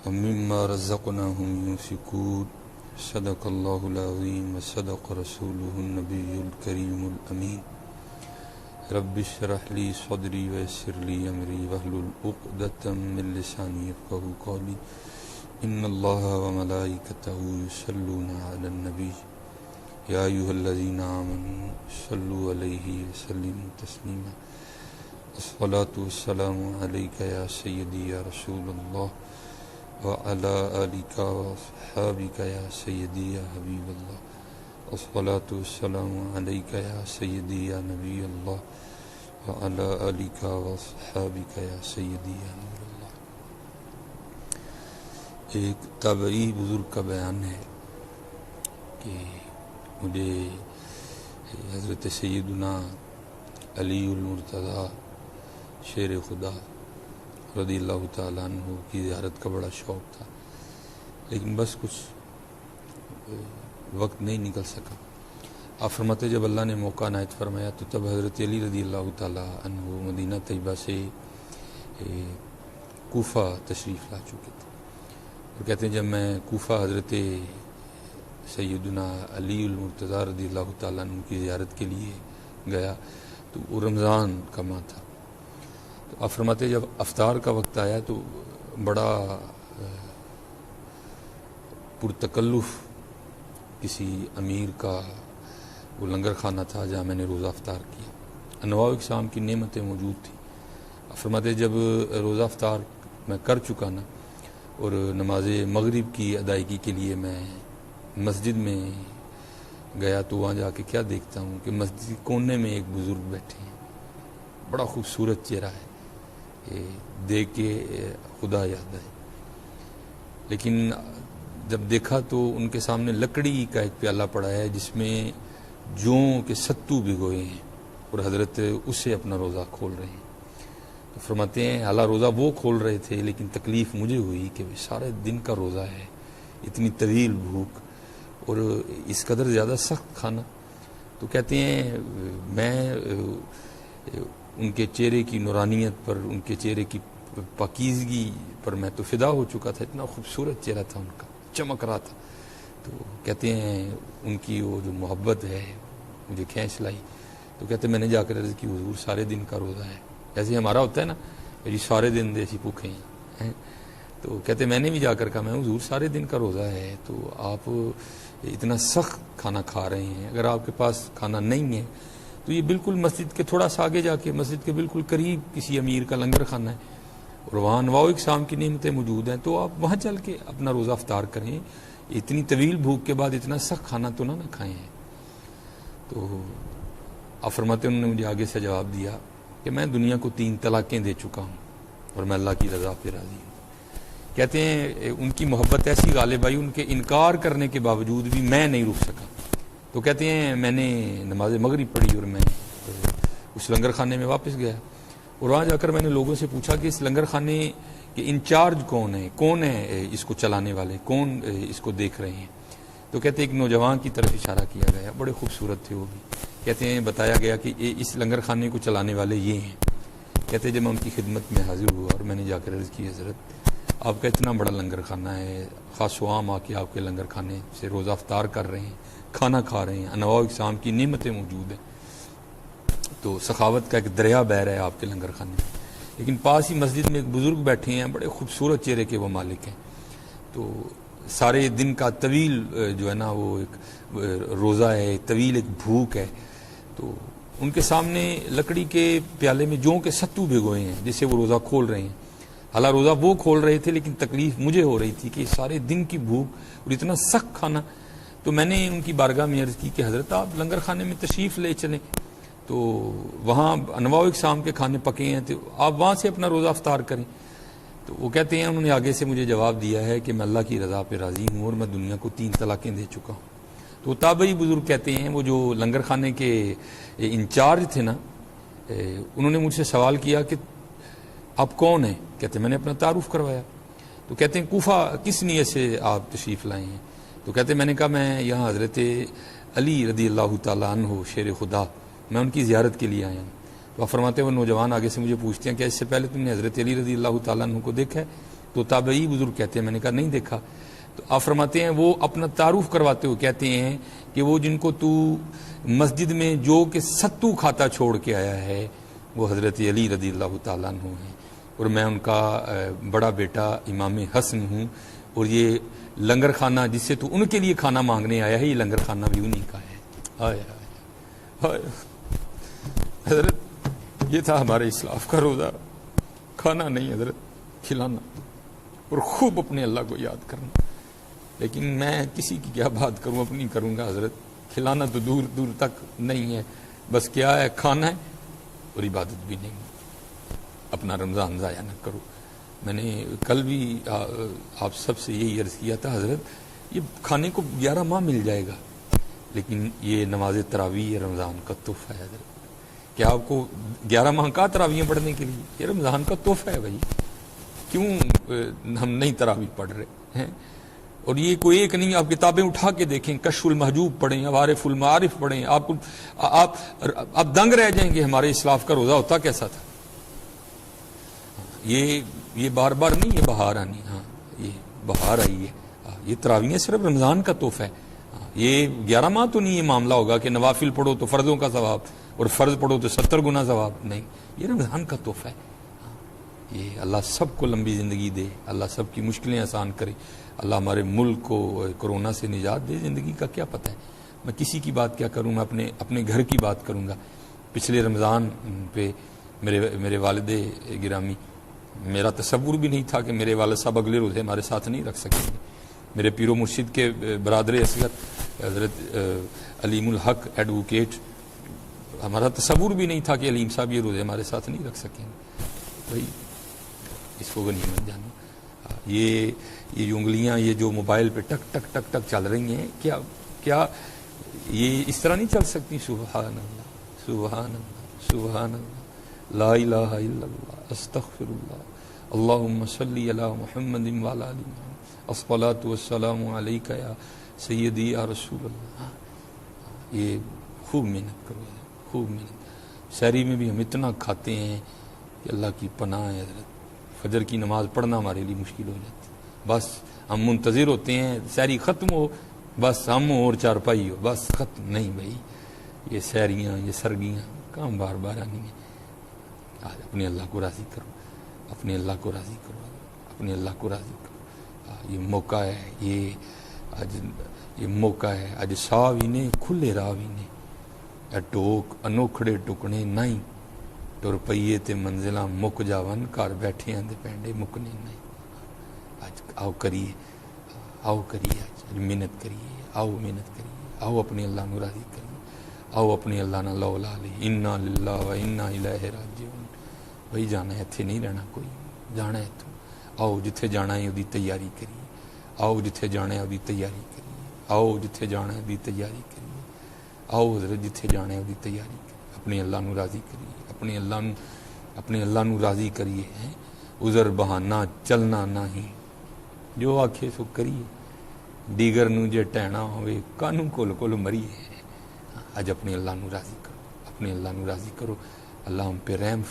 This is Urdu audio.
ومما رزقناهم ينفقون صدق الله العظيم وصدق رسوله النبي الكريم الأمين رب اشرح لي صدري ويسر لي أمري واحلل عقدة من لساني يفقهوا قولي إن الله وملائكته يصلون على النبي يا أيها الذين آمنوا صلوا عليه وسلموا تسليما الصلاة والسلام عليك يا سيدي يا رسول الله وعلى آلك وأصحابك يا سيدي يا حبيب الله الصلاة والسلام عليك يا سيدي يا نبي الله وعلى آلك وأصحابك يا سيدي يا نور الله. ایک تابعی بزرگ کا بیان ہے کہ مجھے حضرت سیدنا علی المرتضیٰ شیر خدا رضی اللہ تعالیٰ عنہ کی زیارت کا بڑا شوق تھا، لیکن بس کچھ وقت نہیں نکل سکا. آپ فرماتے جب اللہ نے موقع عنایت فرمایا تو تب حضرت علی رضی اللہ تعالیٰ عنہ مدینہ طیبہ سے کوفہ تشریف لا چکے تھے. اور کہتے ہیں جب میں کوفہ حضرت سیدنا علی المرتضیٰ رضی اللہ تعالیٰ عنہ کی زیارت کے لیے گیا تو وہ رمضان کا ماہ تھا. تو آپ فرماتے جب افطار کا وقت آیا تو بڑا پرتکلف کسی امیر کا وہ لنگر خانہ تھا جہاں میں نے روزہ افطار کیا. انواع و اقسام کی نعمتیں موجود تھیں. آپ فرماتے جب روزہ افطار میں کر چکا نا اور نماز مغرب کی ادائیگی کے لیے میں مسجد میں گیا تو وہاں جا کے کیا دیکھتا ہوں کہ مسجد کے کونے میں ایک بزرگ بیٹھے ہیں. بڑا خوبصورت چہرہ ہے، دیکھ کے خدا یاد آئے. لیکن جب دیکھا تو ان کے سامنے لکڑی کا ایک پیالہ پڑا ہے جس میں جوں کے ستو بھگوئے ہیں اور حضرت اس سے اپنا روزہ کھول رہے ہیں. تو فرماتے ہیں حالانکہ روزہ وہ کھول رہے تھے لیکن تکلیف مجھے ہوئی کہ سارے دن کا روزہ ہے، اتنی طویل بھوک اور اس قدر زیادہ سخت کھانا. تو کہتے ہیں میں ان کے چہرے کی نورانیت پر، ان کے چہرے کی پاکیزگی پر میں تو فدا ہو چکا تھا. اتنا خوبصورت چہرہ تھا ان کا، چمک رہا تھا. تو کہتے ہیں ان کی وہ جو محبت ہے مجھے کھینچ لائی. تو کہتے ہیں میں نے جا کر عرض کی حضور سارے دن کا روزہ ہے، جیسے ہمارا ہوتا ہے نا جی سارے دن دیسی بھوکے ہیں. تو کہتے ہیں میں نے بھی جا کر کہا میں حضور سارے دن کا روزہ ہے تو آپ اتنا سخت کھانا کھا رہے ہیں، اگر آپ کے پاس کھانا نہیں ہے تو یہ بالکل مسجد کے تھوڑا سا آگے جا کے مسجد کے بالکل قریب کسی امیر کا لنگر خانہ ہے اور وہاں انواع و اقسام کی نعمتیں موجود ہیں، تو آپ وہاں چل کے اپنا روزہ افطار کریں. اتنی طویل بھوک کے بعد اتنا سخت کھانا تو نہ کھائیں. تو آپ فرماتے انہوں نے مجھے آگے سے جواب دیا کہ میں دنیا کو 3 طلاقیں دے چکا ہوں اور میں اللہ کی رضا پہ راضی ہوں. کہتے ہیں ان کی محبت ایسی غالب آئی، ان کے انکار کرنے کے باوجود بھی میں نہیں رک سکا. تو کہتے ہیں میں نے نماز مغرب پڑھی اور میں اس لنگر خانے میں واپس گیا اور وہاں جا کر میں نے لوگوں سے پوچھا کہ اس لنگر خانے کے انچارج کون ہے اس کو چلانے والے، کون اس کو دیکھ رہے ہیں. تو کہتے ہیں ایک نوجوان کی طرف اشارہ کیا گیا، بڑے خوبصورت تھے وہ بھی. کہتے ہیں بتایا گیا کہ اس لنگر خانے کو چلانے والے یہ ہیں. کہتے ہیں جب میں ان کی خدمت میں حاضر ہوا اور میں نے جا کر عرض کی حضرت آپ کا اتنا بڑا لنگر خانہ ہے، خاص و عام آ کے آپ کے لنگر خانے سے روزہ افطار کر رہے ہیں، کھانا کھا رہے ہیں، انواع و اقسام کی نعمتیں موجود ہیں، تو سخاوت کا ایک دریا بہہ رہا ہے آپ کے لنگر خانے میں، لیکن پاس ہی مسجد میں ایک بزرگ بیٹھے ہیں، بڑے خوبصورت چہرے کے وہ مالک ہیں. تو سارے دن کا طویل جو ہے نا وہ ایک روزہ ہے، طویل ایک بھوک ہے. تو ان کے سامنے لکڑی کے پیالے میں جوں کے ستو بھگوئے ہیں جس سے وہ روزہ کھول رہے ہیں. حالانکہ روزہ وہ کھول رہے تھے لیکن تکلیف مجھے ہو رہی تھی کہ سارے دن کی بھوک اور اتنا سخت کھانا. تو میں نے ان کی بارگاہ میں عرض کی کہ حضرت آپ لنگر خانے میں تشریف لے چلیں، تو وہاں انواع و اقسام کے کھانے پکے ہیں تو آپ وہاں سے اپنا روزہ افطار کریں. تو وہ کہتے ہیں انہوں نے آگے سے مجھے جواب دیا ہے کہ میں اللہ کی رضا پہ راضی ہوں اور میں دنیا کو 3 طلاقیں دے چکا ہوں. تو تابعی بزرگ کہتے ہیں وہ جو لنگر خانے کے انچارج تھے نا، انہوں نے مجھ سے سوال کیا کہ آپ کون ہیں؟ کہتے ہیں میں نے اپنا تعارف کروایا. تو کہتے ہیں کوفہ کس نیت سے آپ تشریف لائے ہیں؟ تو کہتے ہیں میں نے کہا میں یہاں حضرت علی رضی اللہ تعالیٰ عنہ شیر خدا میں ان کی زیارت کے لیے آیا ہوں. تو آپ فرماتے ہیں وہ نوجوان آگے سے مجھے پوچھتے ہیں کہ اس سے پہلے تم نے حضرت علی رضی اللہ تعالیٰ عنہ کو دیکھا ہے؟ تو تابعی بزرگ کہتے ہیں، میں نے کہا نہیں دیکھا. تو آپ فرماتے ہیں وہ اپنا تعارف کرواتے ہوئے کہتے ہیں کہ وہ جن کو تو مسجد میں جو کہ ستو کھاتا چھوڑ کے آیا ہے وہ حضرت علی رضی اللہ تعالیٰ عنہ ہیں، اور میں ان کا بڑا بیٹا امام حسن ہوں، اور یہ لنگر خانہ جس سے تو ان کے لیے کھانا مانگنے آیا ہے، یہ لنگر خانہ بھی انہی کا ہے. آئے آئے آئے. حضرت یہ تھا ہمارے اسلاف کا روزہ، کھانا نہیں حضرت، کھلانا اور خوب اپنے اللہ کو یاد کرنا. لیکن میں کسی کی کیا بات کروں، اپنی کروں گا حضرت. کھلانا تو دور دور تک نہیں ہے، بس کیا ہے، کھانا ہے اور عبادت بھی نہیں. اپنا رمضان ضائع نہ کرو. میں نے کل بھی آپ سب سے یہی عرض کیا تھا، حضرت یہ کھانے کو 11 ماہ مل جائے گا، لیکن یہ نماز تراویح رمضان کا تحفہ ہے حضرت. کیا آپ کو 11 ماہ کا تراویح پڑھنے کے لیے؟ یہ رمضان کا تحفہ ہے بھائی. کیوں ہم نہیں تراویح پڑھ رہے ہیں؟ اور یہ کوئی ایک نہیں، آپ کتابیں اٹھا کے دیکھیں، کشف المحجوب پڑھیں، عوارف المعارف پڑھیں، آپ دنگ رہ جائیں گے ہمارے اسلاف کا روزہ ہوتا کیسا تھا. یہ بار بار نہیں، یہ بہار آنی. ہاں یہ بہار آئی ہے. یہ تراویح صرف رمضان کا تحفہ ہے. یہ 11 ماہ تو نہیں یہ معاملہ ہوگا کہ نوافل پڑھو تو فرضوں کا ثواب اور فرض پڑھو تو 70 گنا ثواب. نہیں، یہ رمضان کا تحفہ ہے. یہ اللہ سب کو لمبی زندگی دے، اللہ سب کی مشکلیں آسان کرے، اللہ ہمارے ملک کو کورونا سے نجات دے. زندگی کا کیا پتہ ہے. میں کسی کی بات کیا کروں، میں اپنے گھر کی بات کروں گا. پچھلے رمضان پہ میرے والد گرامی، میرا تصور بھی نہیں تھا کہ میرے والد صاحب اگلے روزے ہمارے ساتھ نہیں رکھ سکیں گے. میرے پیر و مرشد کے برادر اصغر حضرت علیم الحق ایڈوکیٹ، ہمارا تصور بھی نہیں تھا کہ علیم صاحب یہ روزے ہمارے ساتھ نہیں رکھ سکیں گے. بھائی اس کو غنیمت جانو. یہ جو انگلیاں یہ جو موبائل پہ ٹک ٹک ٹک ٹک چل رہی ہیں، کیا یہ اس طرح نہیں چل سکتی؟ سبحان اللہ سبحان اللہ سبحان اللہ، لا الہ الا اللہ، استغفر اللہ، اللہم صلی علی محمد وعلی آل محمد، الصلاۃ والسلام علیک یا سیدی یا رسول اللہ. یہ خوب محنت کرو، خوب محنت. سحری میں بھی ہم اتنا کھاتے ہیں کہ اللہ کی پناہ ہے حضرت. فجر کی نماز پڑھنا ہمارے لیے مشکل ہو جاتی ہے. بس ہم منتظر ہوتے ہیں سحری ختم ہو، بس ہم اور چارپائی ہو، بس ختم. نہیں بھائی، یہ سحریاں یہ سرگیاں کام بار بار آنی ہیں. آج اپنے اللہ کو راضی کرو، اپنے اللہ کو راضی کرو، اپنے اللہ کو راضی کرو. یہ موقع ہے، یہ موقع ہے. اج سا بھی نے کھلے راہ بھی نے، ٹوک انوکھڑے ٹکنے نہیں، ٹر پئیے تے منزلاں مک جاون، گھر بیٹھے دے پینڈے مکنے نہیں. آج آؤ کریے، آؤ کریے، آج محنت کریے، آؤ محنت کریے، آؤ اپنے اللہ نو راضی کریے، آؤ اپنے اللہ نہ لو لا لے. انا للہ و انا الیہ راجعون. بھائی جانا ہے، اتنے نہیں رہنا کوئی، جانا ہے تو آؤ. جتھے جانا ہے وہی تیاری کریے، آؤ. جتھے جانا ہے وہی تیاری کریے، آؤ. جتھے جانا ہے وہی تیاری کریے، آؤ حضرت. جتھے جانا ہے وہی تیاری کریے، اپنے اللہ نو راضی کریے، اپنے اللہ نو راضی کریے. عذر بہانہ چلنا نہیں، جو آکھے سو کریے. دیگر نو جے ٹہنا ہوئے کانو کول کول مریے. اج اپنے اللہ نو راضی کرو، اپنے اللہ نو راضی کرو. اللہ ہم پہ رحم